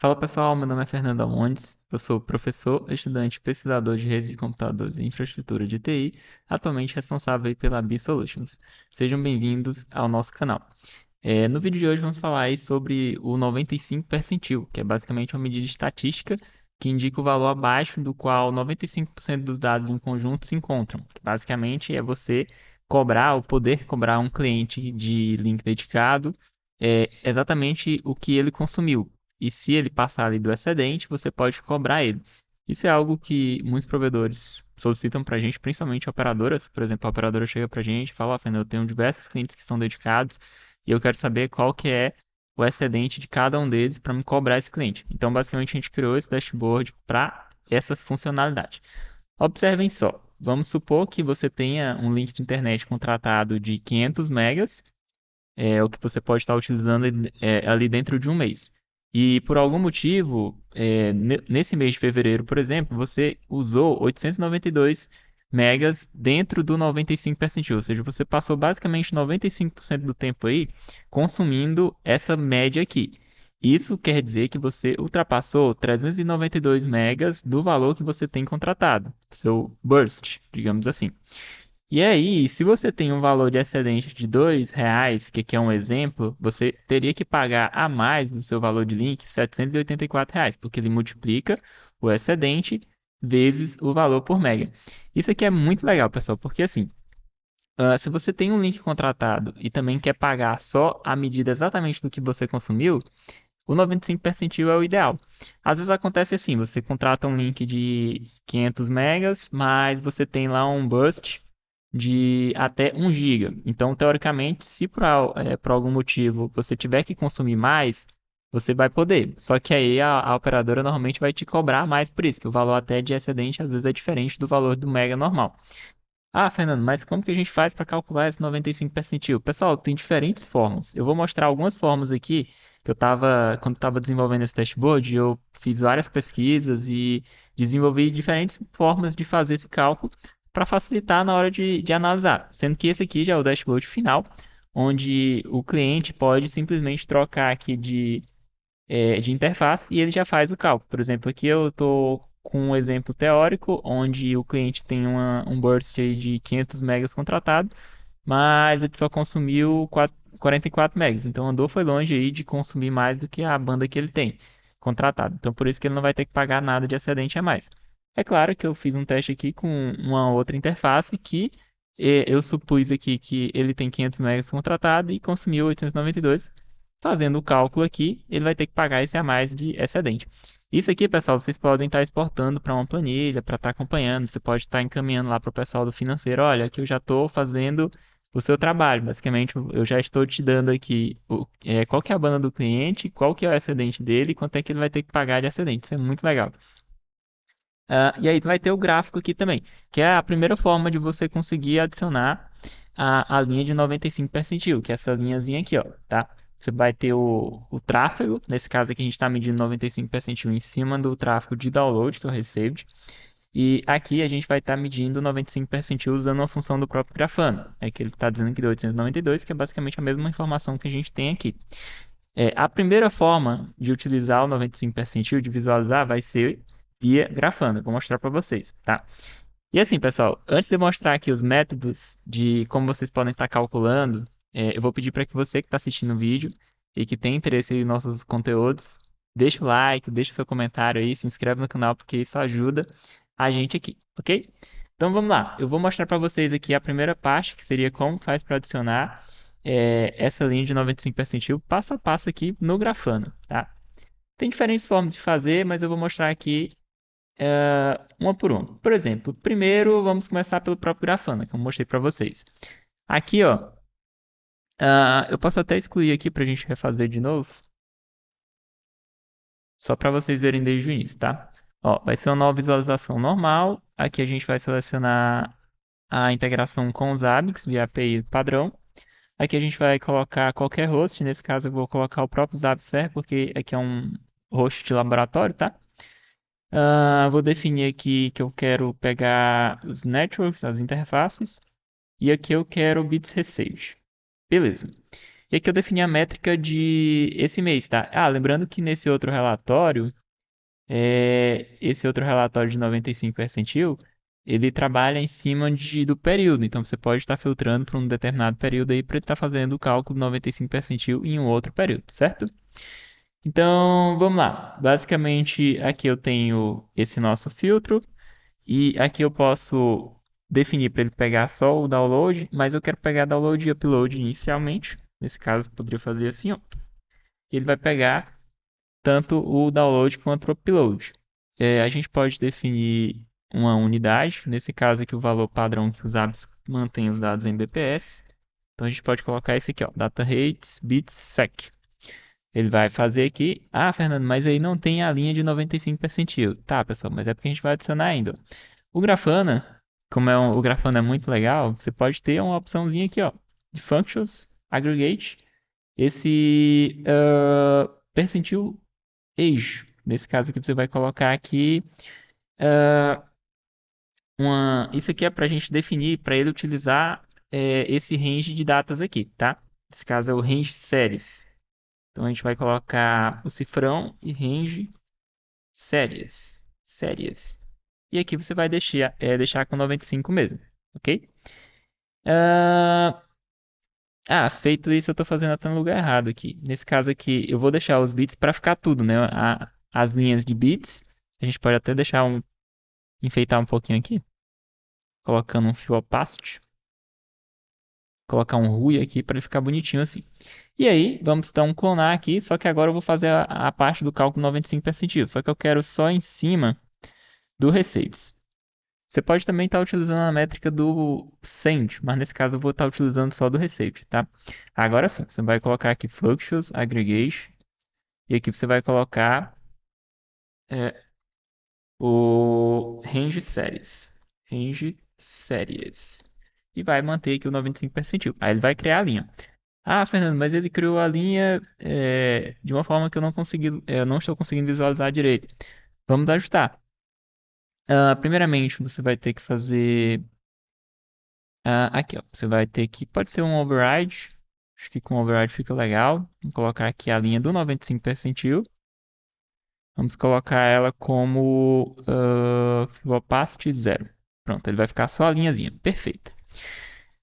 Fala pessoal, meu nome é Fernando Almondes, eu sou professor, estudante e pesquisador de rede de computadores e infraestrutura de TI, atualmente responsável aí pela B-Solutions. Sejam bem-vindos ao nosso canal. No vídeo de hoje vamos falar aí sobre o 95 percentil, que é basicamente uma medida estatística que indica o valor abaixo do qual 95% dos dados de um conjunto se encontram. Basicamente é você cobrar ou poder cobrar um cliente de link dedicado exatamente o que ele consumiu. E se ele passar ali do excedente, você pode cobrar ele. Isso é algo que muitos provedores solicitam para a gente, principalmente operadoras. Por exemplo, a operadora chega para a gente e fala: Fernando, eu tenho diversos clientes que são dedicados e eu quero saber qual que é o excedente de cada um deles para me cobrar esse cliente. Então, basicamente, a gente criou esse dashboard para essa funcionalidade. Observem só, vamos supor que você tenha um link de internet contratado de 500 megas, o que você pode estar utilizando ali dentro de um mês. E por algum motivo, nesse mês de fevereiro, por exemplo, você usou 892 megas dentro do 95 percentil, ou seja, você passou basicamente 95% do tempo aí consumindo essa média aqui. Isso quer dizer que você ultrapassou 392 megas do valor que você tem contratado, seu burst, digamos assim. E aí, se você tem um valor de excedente de R$ 2, que aqui é um exemplo, você teria que pagar a mais do seu valor de link R$ 784, porque ele multiplica o excedente vezes o valor por mega. Isso aqui é muito legal, pessoal, porque assim, se você tem um link contratado e também quer pagar só a medida exatamente do que você consumiu, o 95 percentil é o ideal. Às vezes acontece assim, você contrata um link de 500 megas, mas você tem lá um burst de até 1 giga. Então, teoricamente, se por algum motivo você tiver que consumir mais, você vai poder. Só que aí a operadora normalmente vai te cobrar mais por isso, que o valor até de excedente às vezes é diferente do valor do mega normal. Ah, Fernando, mas como que a gente faz para calcular esse 95 percentil? Pessoal, tem diferentes formas. Eu vou mostrar algumas formas aqui que quando estava desenvolvendo esse dashboard, eu fiz várias pesquisas e desenvolvi diferentes formas de fazer esse cálculo para facilitar na hora de analisar. Sendo que esse aqui já é o dashboard final, onde o cliente pode simplesmente trocar aqui de interface e ele já faz o cálculo. Por exemplo, aqui eu estou com um exemplo teórico onde o cliente tem um burst aí de 500 megas contratado, mas ele só consumiu 44 megas. Então andou foi longe aí de consumir mais do que a banda que ele tem contratado. Então por isso que ele não vai ter que pagar nada de excedente a mais. É claro que eu fiz um teste aqui com uma outra interface que eu supus aqui que ele tem 500 megas contratado e consumiu 892. Fazendo o cálculo aqui, ele vai ter que pagar esse a mais de excedente. Isso aqui, pessoal, vocês podem estar exportando para uma planilha, para estar acompanhando. Você pode estar encaminhando lá para o pessoal do financeiro. Olha, aqui eu já estou fazendo o seu trabalho. Basicamente, eu já estou te dando aqui qual que é a banda do cliente, qual que é o excedente dele e quanto é que ele vai ter que pagar de excedente. Isso é muito legal. E aí vai ter o gráfico aqui também, que é a primeira forma de você conseguir adicionar a linha de 95 percentil, que é essa linhazinha aqui, ó, tá? Você vai ter o tráfego, nesse caso aqui a gente está medindo 95 percentil em cima do tráfego de download, que é o received, e aqui a gente vai estar medindo 95 percentil usando uma função do próprio Grafana, é que ele está dizendo que deu 892, que é basicamente a mesma informação que a gente tem aqui. A primeira forma de utilizar o 95 percentil, de visualizar, vai ser via Grafana. Vou mostrar para vocês, tá? E assim, pessoal, antes de eu mostrar aqui os métodos de como vocês podem estar calculando, eu vou pedir para que você que está assistindo o vídeo e que tem interesse em nossos conteúdos, deixe o like, deixe o seu comentário aí, se inscreve no canal, porque isso ajuda a gente aqui, ok? Então vamos lá, eu vou mostrar para vocês aqui a primeira parte, que seria como faz para adicionar essa linha de 95 percentil passo a passo aqui no Grafana, tá? Tem diferentes formas de fazer, mas eu vou mostrar aqui uma por uma. Por exemplo, primeiro vamos começar pelo próprio Grafana, que eu mostrei para vocês. Aqui, ó, eu posso até excluir aqui para a gente refazer de novo, só para vocês verem desde o início, tá? Ó, vai ser uma nova visualização normal. Aqui a gente vai selecionar a integração com os ABICs via API padrão. Aqui a gente vai colocar qualquer host, nesse caso eu vou colocar o próprio Zapser, porque aqui é um host de laboratório, tá? Vou definir aqui que eu quero pegar os networks, as interfaces, e aqui eu quero bits received. Beleza. E aqui eu defini a métrica de esse mês, tá? Lembrando que nesse outro relatório, esse outro relatório de 95 percentil, ele trabalha em cima do período. Então você pode estar filtrando para um determinado período aí para ele estar fazendo o cálculo 95 percentil em um outro período, certo? Então, vamos lá. Basicamente, aqui eu tenho esse nosso filtro e aqui eu posso definir para ele pegar só o download, mas eu quero pegar download e upload inicialmente. Nesse caso, eu poderia fazer assim, ó. Ele vai pegar tanto o download quanto o upload. A gente pode definir uma unidade, nesse caso aqui o valor padrão que os apps mantém os dados em bps. Então a gente pode colocar esse aqui, ó, data rates bits sec. Ele vai fazer aqui. Fernando, mas aí não tem a linha de 95 percentil. Tá, pessoal, mas é porque a gente vai adicionar ainda. O Grafana, como o Grafana é muito legal, você pode ter uma opçãozinha aqui, ó, de functions, aggregate, esse percentil age. Nesse caso aqui você vai colocar aqui isso aqui é para a gente definir, para ele utilizar esse range de datas aqui, tá? Nesse caso é o range séries. Então a gente vai colocar o cifrão e range séries. Séries. E aqui você vai deixar com 95 mesmo, ok? Feito isso, eu estou fazendo até no lugar errado aqui. Nesse caso aqui, eu vou deixar os bits para ficar tudo, né? As linhas de bits. A gente pode até enfeitar um pouquinho aqui, colocando um fio opacity. Colocar um RUI aqui para ele ficar bonitinho assim. E aí, vamos então clonar aqui, só que agora eu vou fazer a parte do cálculo 95 percentil, só que eu quero só em cima do receives. Você pode também estar utilizando a métrica do send, mas nesse caso eu vou estar utilizando só do receive, tá? Agora sim, você vai colocar aqui functions, aggregation, e aqui você vai colocar é, o range series. Range series. E vai manter aqui o 95 percentil. Aí ele vai criar a linha. Fernando, mas ele criou a linha de uma forma que eu não estou conseguindo visualizar direito. Vamos ajustar. Primeiramente, você vai ter que fazer aqui, ó. Você vai ter que, pode ser um override. Acho que com override fica legal. Vamos colocar aqui a linha do 95 percentil. Vamos colocar ela como opacity 0. Pronto, ele vai ficar só a linhazinha. Perfeito.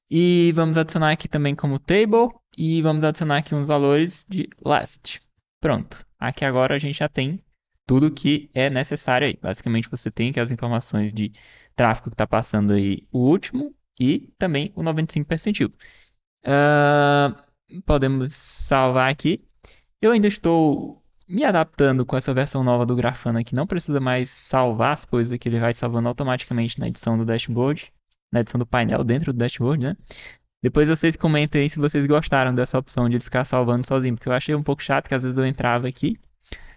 E vamos adicionar aqui também como table e vamos adicionar aqui uns valores de last. Pronto. Aqui agora a gente já tem tudo que é necessário aí. Basicamente você tem aqui as informações de tráfego que está passando aí o último e também o 95 percentil. Podemos salvar aqui. Eu ainda estou me adaptando com essa versão nova do Grafana que não precisa mais salvar as coisas, que ele vai salvando automaticamente na edição do dashboard, na edição do painel dentro do dashboard, né? Depois vocês comentem aí se vocês gostaram dessa opção de ele ficar salvando sozinho, porque eu achei um pouco chato que às vezes eu entrava aqui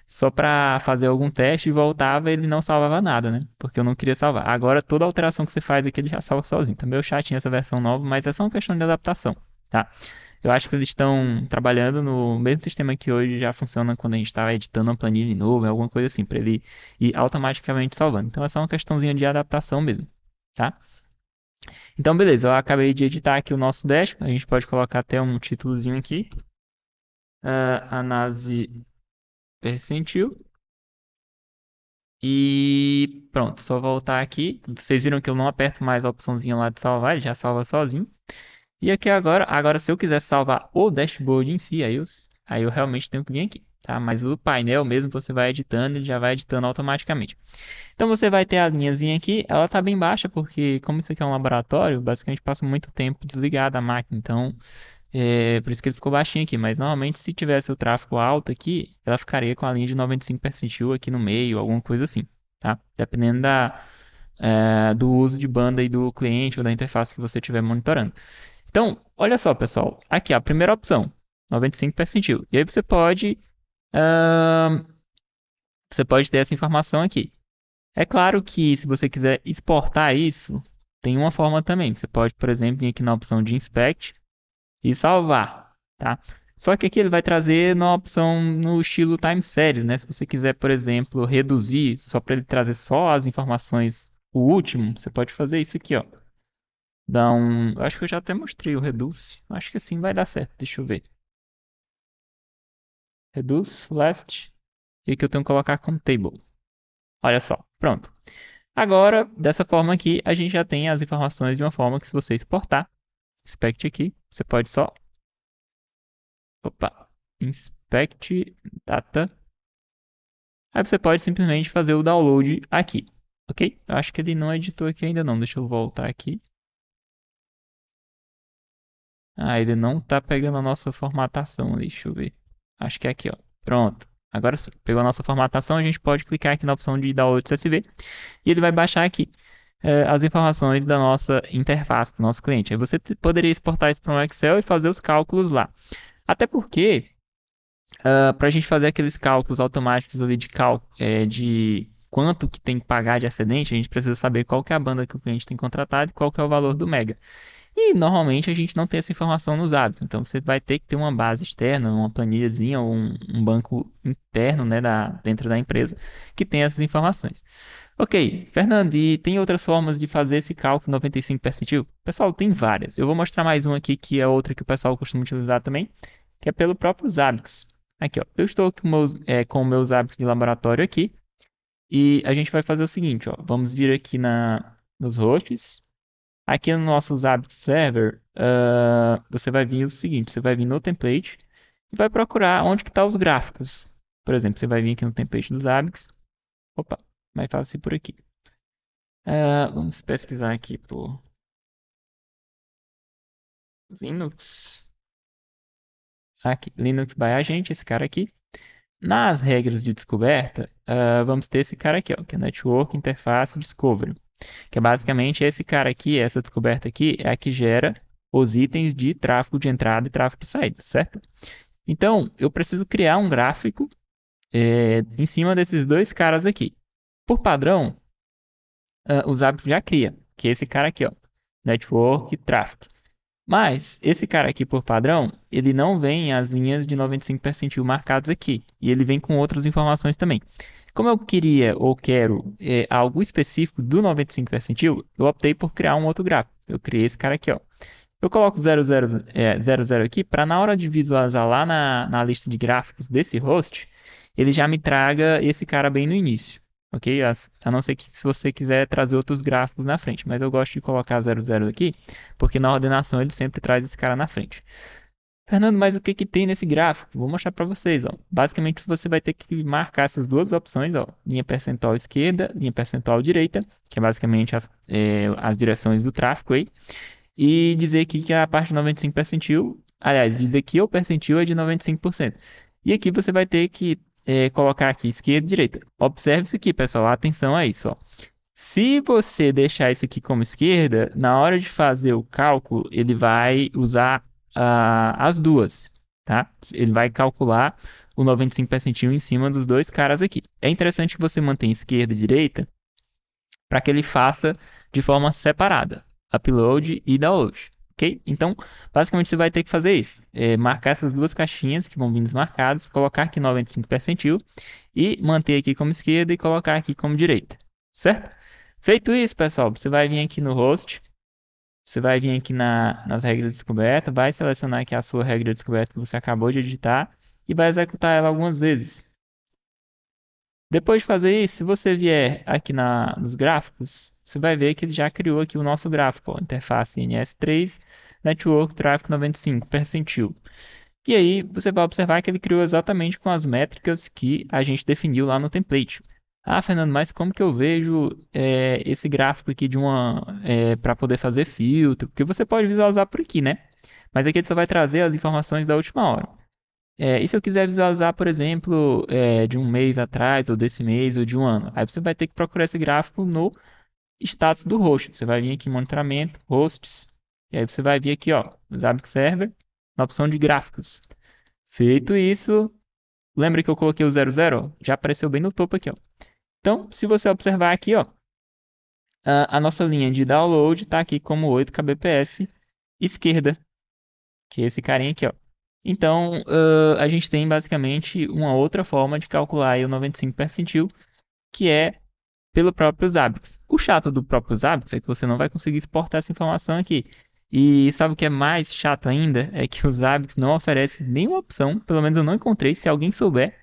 só para fazer algum teste e voltava e ele não salvava nada, né? Porque eu não queria salvar. Agora toda alteração que você faz aqui ele já salva sozinho. Tá meio chatinho essa versão nova, mas é só uma questão de adaptação, tá? Eu acho que eles estão trabalhando no mesmo sistema que hoje já funciona quando a gente está editando uma planilha de novo, alguma coisa assim, para ele ir automaticamente salvando. Então é só uma questãozinha de adaptação mesmo, tá? Então, beleza, eu acabei de editar aqui o nosso dash. A gente pode colocar até um títulozinho aqui. Análise percentil. E pronto, só voltar aqui. Vocês viram que eu não aperto mais a opçãozinha lá de salvar, ele já salva sozinho. E aqui agora se eu quiser salvar o dashboard em si, aí eu realmente tenho que vir aqui, tá? Mas o painel mesmo você vai editando, ele já vai editando automaticamente. Então você vai ter a linhazinha aqui, ela tá bem baixa porque como isso aqui é um laboratório, basicamente passa muito tempo desligada a máquina, então por isso que ele ficou baixinho aqui, mas normalmente se tivesse o tráfego alto aqui, ela ficaria com a linha de 95 percentil aqui no meio, alguma coisa assim, tá? Dependendo do uso de banda aí do cliente ou da interface que você estiver monitorando. Então, olha só, pessoal, aqui a primeira opção, 95 percentil. E aí ah, você pode ter essa informação aqui. É claro que se você quiser exportar isso, tem uma forma também. Você pode, por exemplo, vir aqui na opção de Inspect e salvar, tá? Só que aqui ele vai trazer na opção no estilo Time Series, né? Se você quiser, por exemplo, reduzir só para ele trazer só as informações, o último, você pode fazer isso aqui, ó. Acho que eu já até mostrei o Reduce. Acho que assim vai dar certo. Deixa eu ver. Reduce last. E aqui eu tenho que colocar como table. Olha só, pronto. Agora, dessa forma aqui, a gente já tem as informações de uma forma que se você exportar, inspect aqui, você pode só, opa, inspect data. Aí você pode simplesmente fazer o download aqui, ok? Eu acho que ele não editou aqui ainda não, deixa eu voltar aqui. Ah, ele não está pegando a nossa formatação, deixa eu ver. Acho que é aqui, ó. Pronto. Agora sim, pegou a nossa formatação, a gente pode clicar aqui na opção de download CSV e ele vai baixar aqui as informações da nossa interface, do nosso cliente. Aí você poderia exportar isso para um Excel e fazer os cálculos lá. Até porque, para a gente fazer aqueles cálculos automáticos ali de quanto que tem que pagar de excedente, a gente precisa saber qual que é a banda que o cliente tem contratado e qual que é o valor do mega. E normalmente a gente não tem essa informação nos hábitos, então você vai ter que ter uma base externa, uma planilhazinha ou um banco interno, né, dentro da empresa que tem essas informações. Ok, Fernando, e tem outras formas de fazer esse cálculo 95 percentil? Pessoal, tem várias. Eu vou mostrar mais uma aqui que é outra que o pessoal costuma utilizar também, que é pelo próprio Zabbix. Aqui, ó, eu estou com meus hábitos de laboratório aqui e a gente vai fazer o seguinte, ó, vamos vir aqui nos hosts. Aqui no nosso Zabbix Server, você vai vir o seguinte, você vai vir no template e vai procurar onde que estão os gráficos. Por exemplo, você vai vir aqui no template do Zabbix. Opa, mais fácil por aqui. Vamos pesquisar aqui por Linux. Aqui, Linux by Agent, esse cara aqui. Nas regras de descoberta, vamos ter esse cara aqui, ó, que é Network Interface Discovery. Que é basicamente esse cara aqui, essa descoberta aqui, é a que gera os itens de tráfego de entrada e tráfego de saída, certo? Então, eu preciso criar um gráfico em cima desses dois caras aqui. Por padrão, o Zabbix já cria, que é esse cara aqui, ó, Network Traffic. Mas esse cara aqui, por padrão, ele não vem as linhas de 95 percentil marcadas aqui. E ele vem com outras informações também. Como eu queria ou quero algo específico do 95 percentil, eu optei por criar um outro gráfico. Eu criei esse cara aqui, ó. Eu coloco 00 aqui para na hora de visualizar lá na lista de gráficos desse host, ele já me traga esse cara bem no início, ok? A não ser que se você quiser trazer outros gráficos na frente, mas eu gosto de colocar 00 aqui, porque na ordenação ele sempre traz esse cara na frente. Fernando, mas o que que tem nesse gráfico? Vou mostrar para vocês, ó. Basicamente você vai ter que marcar essas duas opções, ó, linha percentual esquerda, linha percentual direita, que é basicamente as direções do tráfego aí. E dizer aqui que a parte de 95 percentil, aliás, dizer que o percentil é de 95%. E aqui você vai ter que colocar aqui esquerda e direita. Observe isso aqui, pessoal, atenção a isso, ó. Se você deixar isso aqui como esquerda, na hora de fazer o cálculo, ele vai usar as duas, tá? Ele vai calcular o 95 percentil em cima dos dois caras aqui. É interessante que você mantenha esquerda e direita para que ele faça de forma separada, upload e download, ok? Então, basicamente você vai ter que fazer isso, marcar essas duas caixinhas que vão vir desmarcadas, colocar aqui 95 percentil e manter aqui como esquerda e colocar aqui como direita, certo? Feito isso, pessoal, você vai vir aqui no host, você vai vir aqui nas regras de descoberta, vai selecionar aqui a sua regra de descoberta que você acabou de digitar e vai executar ela algumas vezes. Depois de fazer isso, se você vier aqui nos gráficos, você vai ver que ele já criou aqui o nosso gráfico, ó, interface NS3, Network Traffic 95 percentil. E aí você vai observar que ele criou exatamente com as métricas que a gente definiu lá no template. Ah, Fernando, mas como que eu vejo esse gráfico aqui para poder fazer filtro? Porque você pode visualizar por aqui, né? Mas aqui ele só vai trazer as informações da última hora. E se eu quiser visualizar, por exemplo, de um mês atrás, ou desse mês, ou de um ano? Aí você vai ter que procurar esse gráfico no status do host. Você vai vir aqui em monitoramento, hosts, e aí você vai vir aqui, ó, no Zabbix Server, na opção de gráficos. Feito isso, lembra que eu coloquei o 00? Ó? Já apareceu bem no topo aqui, ó. Então, se você observar aqui, ó, a nossa linha de download está aqui como 8 kbps esquerda, que é esse carinha aqui, ó. Então, a gente tem basicamente uma outra forma de calcular aí o 95 percentil, que é pelo próprio Zabbix. O chato do próprio Zabbix é que você não vai conseguir exportar essa informação aqui. E sabe o que é mais chato ainda? É que o Zabbix não oferece nenhuma opção, pelo menos eu não encontrei. Se alguém souber,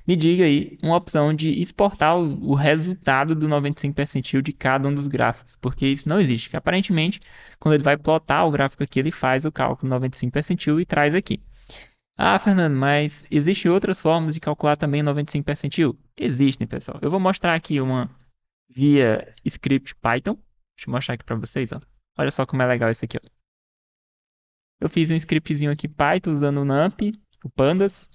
me diga aí uma opção de exportar o resultado do 95 percentil de cada um dos gráficos, porque isso não existe. Que aparentemente, quando ele vai plotar o gráfico aqui, ele faz o cálculo 95 percentil e traz aqui. Ah, Fernando, mas existem outras formas de calcular também 95 percentil? Existem, pessoal. Eu vou mostrar aqui uma via script Python. Deixa eu mostrar aqui para vocês, ó. Olha só como é legal isso aqui, ó. Eu fiz um scriptzinho aqui Python usando o NumPy, o Pandas,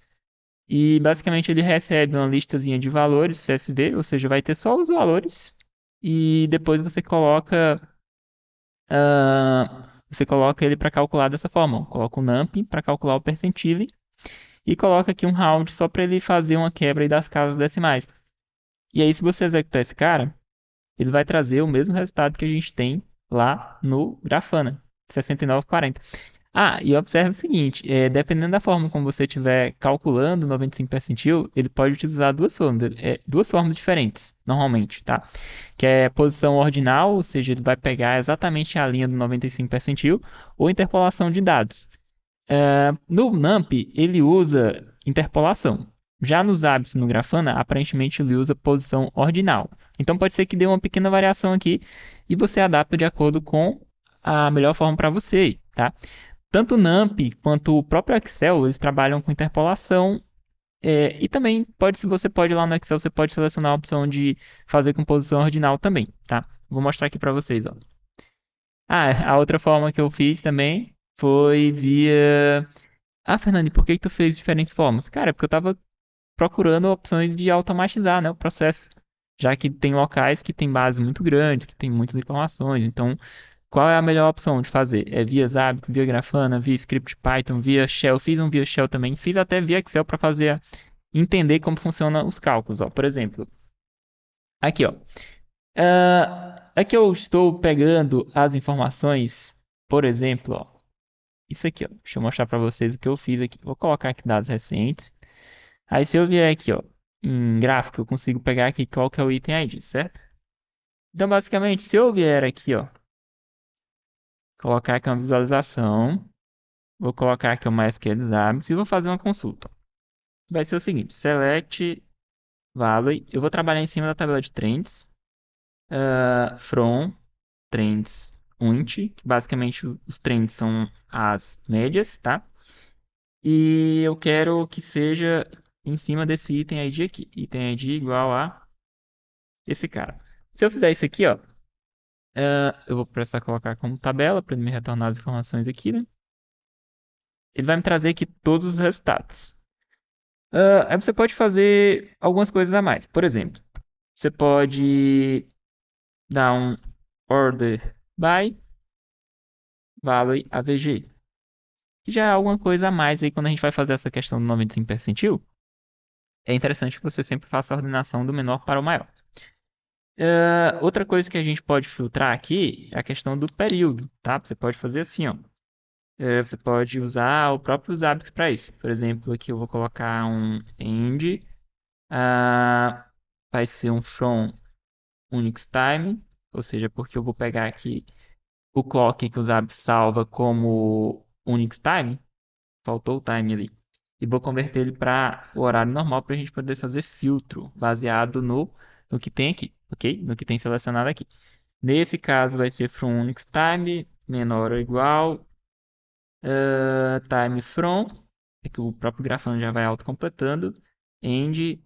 e basicamente ele recebe uma listazinha de valores CSV, ou seja, vai ter só os valores, e depois você coloca ele para calcular dessa forma. Ó. Coloca o NumPy para calcular o percentile e coloca aqui um round só para ele fazer uma quebra aí das casas decimais. E aí, se você executar esse cara, ele vai trazer o mesmo resultado que a gente tem lá no Grafana, 69,40. Ah, e observe o seguinte, dependendo da forma como você estiver calculando o 95 percentil, ele pode utilizar duas formas diferentes, normalmente, tá? Que é posição ordinal, ou seja, ele vai pegar exatamente a linha do 95 percentil, ou interpolação de dados. No NumPy, ele usa interpolação. Já nos Zabbix e no Grafana, aparentemente ele usa posição ordinal. Então pode ser que dê uma pequena variação aqui e você adapta de acordo com a melhor forma para você, tá? Tanto o NumPy quanto o próprio Excel, eles trabalham com interpolação. E também se você pode lá no Excel, você pode selecionar a opção de fazer com posição ordinal também, tá? Vou mostrar aqui para vocês, ó. Ah, a outra forma que eu fiz também foi via... Ah, Fernando, e por que tu fez diferentes formas? Cara, é porque eu tava procurando opções de automatizar, né, o processo. Já que tem locais que tem bases muito grandes, que tem muitas informações. Então, qual é a melhor opção de fazer? É via Zabbix, via Grafana, via script Python, via Shell. Fiz um via Shell também. Fiz até via Excel para fazer entender como funcionam os cálculos. Ó. Por exemplo, aqui, ó. Aqui eu estou pegando as informações, por exemplo, ó. Isso aqui, ó. Deixa eu mostrar para vocês o que eu fiz aqui. Vou colocar aqui dados recentes. Aí se eu vier aqui, ó, em gráfico, eu consigo pegar aqui qual que é o item ID, certo? Então, basicamente, se eu vier aqui, ó, colocar aqui uma visualização, vou colocar aqui o MySQL Zabbix e vou fazer uma consulta. Vai ser o seguinte, select value, eu vou trabalhar em cima da tabela de trends, from trends uint, que basicamente os trends são as médias, tá? E eu quero que seja em cima desse item ID aqui, item ID igual a esse cara. Se eu fizer isso aqui, ó, eu vou precisar colocar como tabela para ele me retornar as informações aqui, né? Ele vai me trazer aqui todos os resultados. Aí você pode fazer algumas coisas a mais. Por exemplo, você pode dar um order by value AVG. Que já é alguma coisa a mais aí quando a gente vai fazer essa questão do 95 percentil. É interessante que você sempre faça a ordenação do menor para o maior. Outra coisa que a gente pode filtrar aqui é a questão do período, tá? Você pode fazer assim, ó. Você pode usar o próprio Zabbix para isso. Por exemplo, aqui eu vou colocar um end, vai ser um from Unix time, ou seja, porque eu vou pegar aqui o clock que o Zabbix salva como Unix time, faltou o time ali, e vou converter ele para o horário normal para a gente poder fazer filtro baseado no que tem aqui, ok? No que tem selecionado aqui. Nesse caso vai ser from Unix time menor ou igual time from, é que o próprio grafando já vai autocompletando, end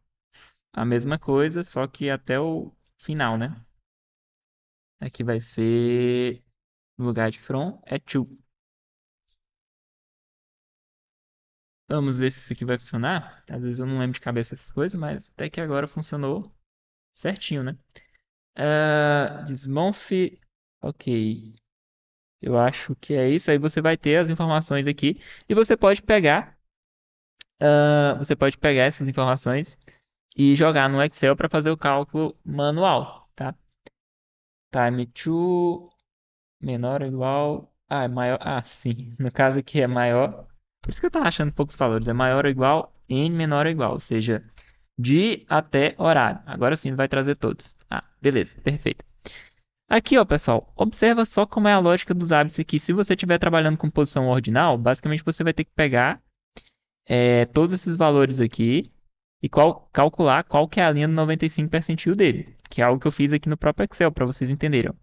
a mesma coisa, só que até o final, né? Aqui vai ser, no lugar de from, é to. Vamos ver se isso aqui vai funcionar. Às vezes eu não lembro de cabeça essas coisas, mas até que agora funcionou certinho, né? Desmonf, ok. Eu acho que é isso. Aí você vai ter as informações aqui e você pode pegar essas informações e jogar no Excel para fazer o cálculo manual, tá? Time to menor ou igual. Ah, é maior. Ah, sim. No caso aqui é maior. Por isso que eu tava achando poucos valores. É maior ou igual, n menor ou igual. Ou seja, de até horário. Agora sim vai trazer todos. Ah, beleza, perfeito. Aqui, ó, pessoal, observa só como é a lógica dos hábitos aqui. Se você estiver trabalhando com posição ordinal, basicamente você vai ter que pegar todos esses valores aqui e calcular qual que é a linha do 95 percentil dele, que é algo que eu fiz aqui no próprio Excel, para vocês entenderem. Ó.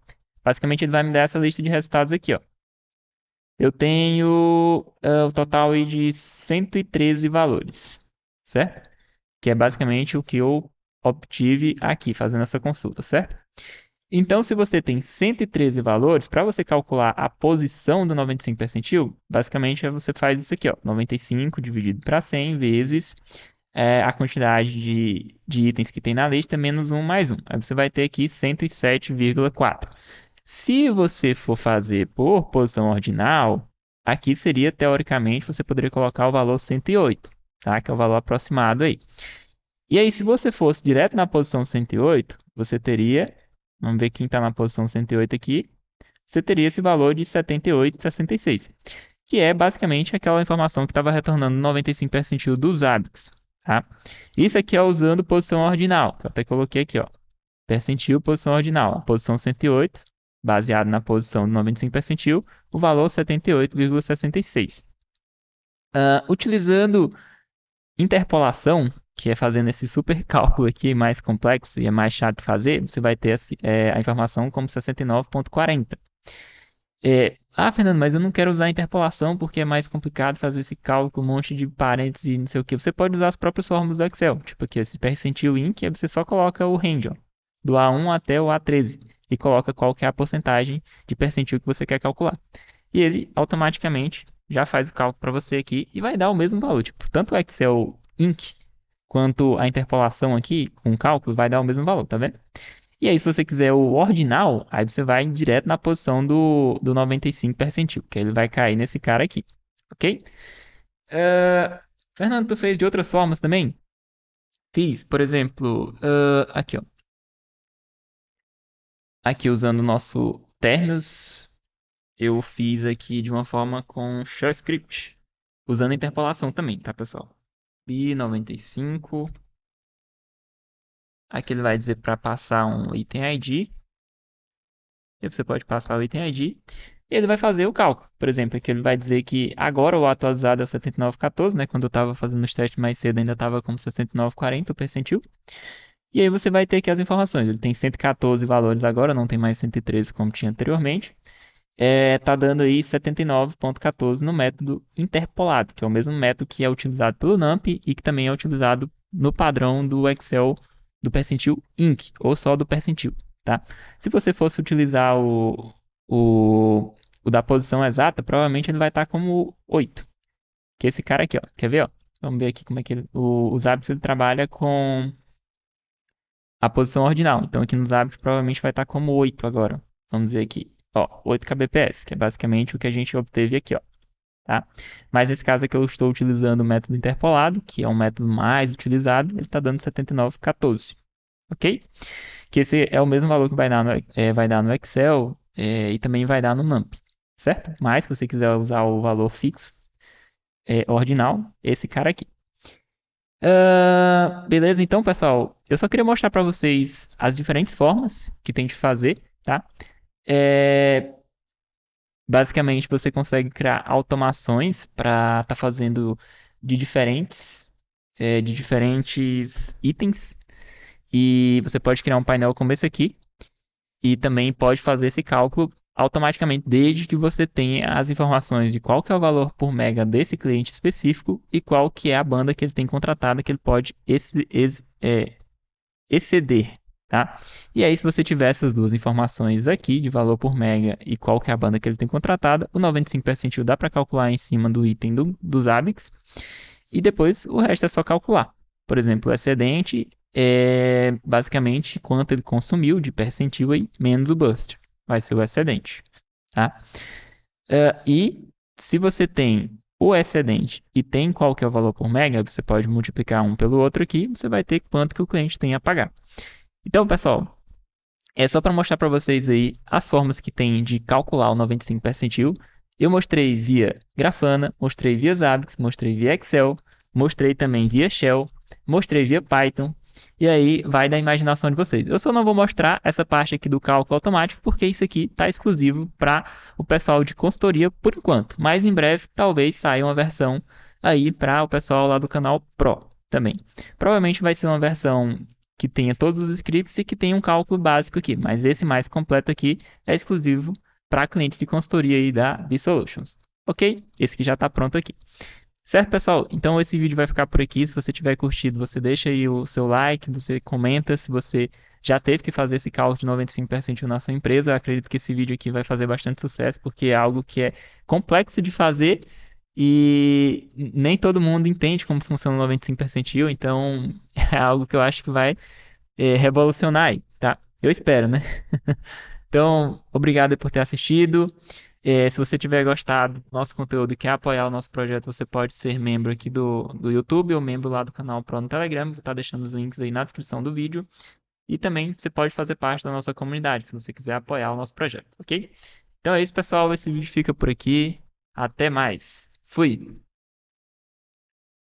Basicamente, ele vai me dar essa lista de resultados aqui, ó. Eu tenho o total aí de 113 valores, certo? Que é basicamente o que eu obtive aqui fazendo essa consulta, certo? Então, se você tem 113 valores, para você calcular a posição do 95 percentil, basicamente você faz isso aqui, ó, 95 dividido para 100 vezes a quantidade de itens que tem na lista menos 1 mais 1. Aí você vai ter aqui 107,4. Se você for fazer por posição ordinal, aqui seria, teoricamente, você poderia colocar o valor 108, tá? Que é o valor aproximado aí. E aí, se você fosse direto na posição 108, você teria, vamos ver quem está na posição 108 aqui, você teria esse valor de 78,66, que é basicamente aquela informação que estava retornando no 95 percentil dos hábitos, tá? Isso aqui é usando posição ordinal, que eu até coloquei aqui, ó, percentil, posição ordinal, a posição 108, baseado na posição do 95 percentil, o valor 78,66. Utilizando interpolação, que é fazendo esse super cálculo aqui mais complexo e é mais chato de fazer, você vai ter a informação como 69,40. Fernando, mas eu não quero usar interpolação porque é mais complicado fazer esse cálculo com um monte de parênteses e não sei o que. Você pode usar as próprias fórmulas do Excel, tipo aqui, esse percentil inc, aí você só coloca o range, ó, do A1 até o A13 e coloca qual que é a porcentagem de percentil que você quer calcular. E ele automaticamente já faz o cálculo para você aqui e vai dar o mesmo valor. Tipo, tanto o Excel inc quanto a interpolação aqui com o cálculo vai dar o mesmo valor, tá vendo? E aí, se você quiser o ordinal, aí você vai direto na posição do 95 percentil, que ele vai cair nesse cara aqui, ok? Fernando, tu fez de outras formas também? Fiz, por exemplo, aqui, ó. Aqui usando o nosso Ternos, eu fiz aqui de uma forma com shell script, usando interpolação também, tá, pessoal? B95. Aqui ele vai dizer para passar um item ID. E você pode passar o item ID. E ele vai fazer o cálculo. Por exemplo, aqui ele vai dizer que agora o atualizado é 79,14, né? Quando eu estava fazendo os testes mais cedo ainda estava como 69,40 o percentil. E aí você vai ter aqui as informações. Ele tem 114 valores agora, não tem mais 113 como tinha anteriormente. Tá dando aí 79,14 no método interpolado, que é o mesmo método que é utilizado pelo NumPy e que também é utilizado no padrão do Excel do percentil inc, ou só do percentil, tá? Se você fosse utilizar o da posição exata, provavelmente ele vai estar como 8, que é esse cara aqui, ó. Quer ver, ó? Vamos ver aqui como é que os hábitos ele trabalha com a posição ordinal. Então aqui nos hábitos provavelmente vai estar como 8 agora. Vamos ver aqui. Ó, 8 kbps, que é basicamente o que a gente obteve aqui, ó. Tá? Mas nesse caso aqui eu estou utilizando o método interpolado, que é um método mais utilizado, ele está dando 79,14. Ok? Que esse é o mesmo valor que vai dar no Excel e também vai dar no NumPy. Certo? Mas se você quiser usar o valor fixo, ordinal, esse cara aqui. Beleza, então, pessoal, eu só queria mostrar para vocês as diferentes formas que tem de fazer, tá? Basicamente, você consegue criar automações para estar fazendo de diferentes itens. E você pode criar um painel como esse aqui. E também pode fazer esse cálculo automaticamente, desde que você tenha as informações de qual que é o valor por mega desse cliente específico e qual que é a banda que ele tem contratada que ele pode exceder, tá? E aí, se você tiver essas duas informações aqui, de valor por mega e qual que é a banda que ele tem contratada, o 95 percentil dá para calcular em cima do item dos ABICs, e depois o resto é só calcular. Por exemplo, o excedente é basicamente quanto ele consumiu de percentil aí, menos o burst. Vai ser o excedente, tá? E se você tem o excedente e tem qual que é o valor por mega, você pode multiplicar um pelo outro aqui, você vai ter quanto que o cliente tem a pagar. Então, pessoal, é só para mostrar para vocês aí as formas que tem de calcular o 95 percentil. Eu mostrei via Grafana, mostrei via Zabbix, mostrei via Excel, mostrei também via Shell, mostrei via Python. E aí vai da imaginação de vocês. Eu só não vou mostrar essa parte aqui do cálculo automático, porque isso aqui está exclusivo para o pessoal de consultoria por enquanto. Mas em breve talvez saia uma versão aí para o pessoal lá do canal Pro também. Provavelmente vai ser uma versão que tenha todos os scripts e que tenha um cálculo básico aqui, mas esse mais completo aqui é exclusivo para clientes de consultoria aí da B-Solutions. Ok? Esse que já está pronto aqui. Certo, pessoal? Então esse vídeo vai ficar por aqui. Se você tiver curtido, você deixa aí o seu like, você comenta se você já teve que fazer esse cálculo de 95% na sua empresa. Eu acredito que esse vídeo aqui vai fazer bastante sucesso, porque é algo que é complexo de fazer e nem todo mundo entende como funciona o 95%, então é algo que eu acho que vai revolucionar aí, tá? Eu espero, né? Então, obrigado por ter assistido. Se você tiver gostado do nosso conteúdo e quer apoiar o nosso projeto, você pode ser membro aqui do YouTube ou membro lá do canal Pro no Telegram. Vou estar deixando os links aí na descrição do vídeo. E também você pode fazer parte da nossa comunidade, se você quiser apoiar o nosso projeto, ok? Então é isso, pessoal. Esse vídeo fica por aqui. Até mais. Fui!